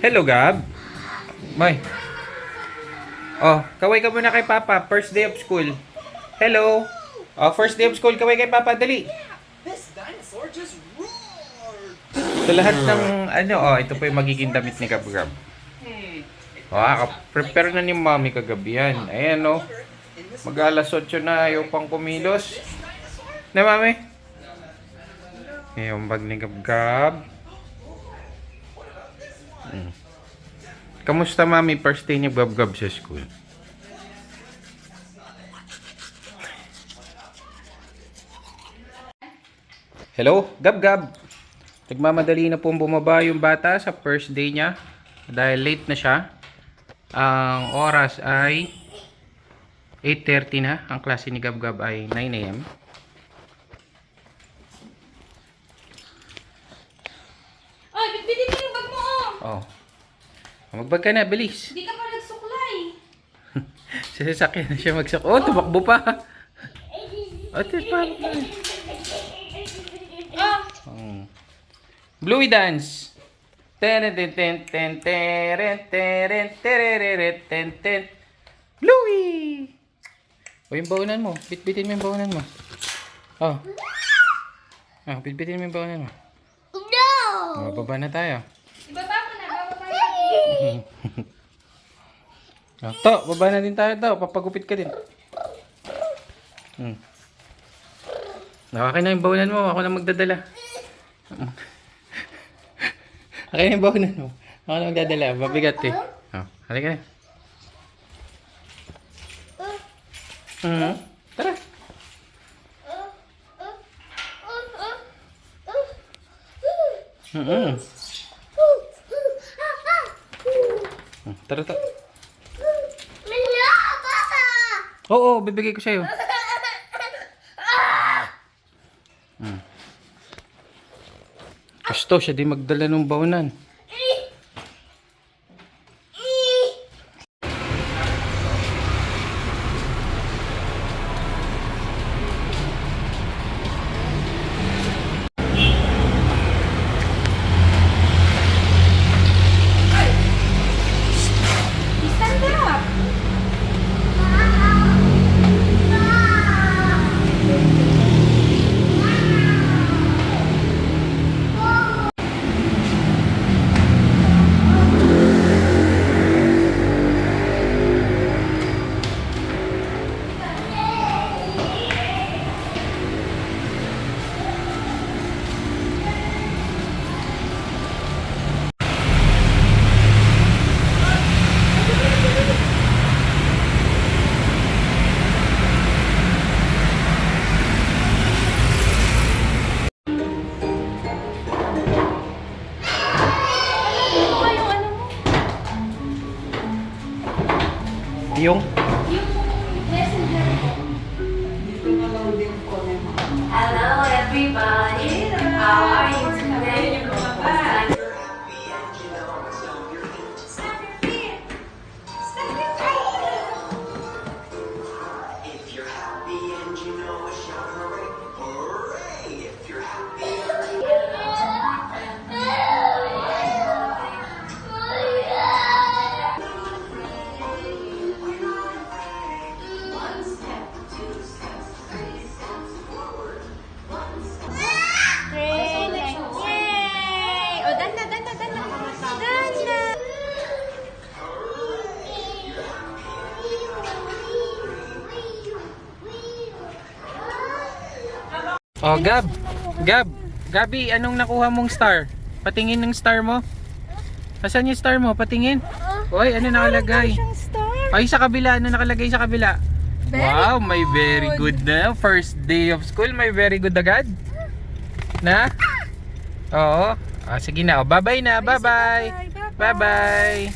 Hello, Gab. May. Oh, kaway ka muna kay Papa. First day of school. Hello. Oh, first day of school. Kaway kay Papa. Dali. This dinosaur just roared. Sa lahat ng ano, oh, ito po yung magiging damit ni Gab Gab. Oh, prepare na ni Mami kagabi yan. Ayan, oh. Mag-alas 8 na, ayaw pang kumilos. Na, Mami? Yung bag ni Gab Gab. Kamusta, Mami? First day ni Gab Gab sa school? Hello, Gab Gab. Nagmamadali na pong bumaba yung bata sa first day niya. Dahil late na siya. Ang oras ay 8:30 na. Ang klase ni Gab Gab ay 9 AM. Ay, bitbitin mo yung bag mo, Oh. Magbag ka na, bilis. Hindi ka pa nagsuklay. Sa sasakyan na siya magsak. Oh, tumakbo pa. Ate, parang Bluey dance. Ten ten ten ten teren teren tereret ten ten. Bluey. O yung baunan mo. Bitbitin mo yung baunan mo. Oh. Ah, bitbitin mo yung baunan mo. No! Mababa na tayo. Ibaba mo na, bababa natin. To, baba na din tayo to. Papagupit ka din. Akin na yung baunan mo. Ako na magdadala. Akin na yung baunan mo. Ako na magdadala. Mabigat eh. Oh, halika na. Tara. Tara to. Hello, Papa! Oo, bibigay ko sa'yo. Gusto siya di magdala ng baunan. Stand up! Ano ba yung ano mo? Yung? Yung messenger ko. Hello everybody! How are you today? If you're happy and you know it, shout hooray! Hooray! If you're happy. Yay! O, danda. Danda! Oh, Gab. Gabi, anong nakuha mong star? Patingin ng star mo. Asan yung star mo? Patingin. Oy, ano nakalagay? Ay, sa kabila. Ano nakalagay sa kabila? Wow, may very good na. First day of school, may very good agad. Na? Oo. Ah, sige na. Oh, bye-bye na. Bye-bye. Bye-bye.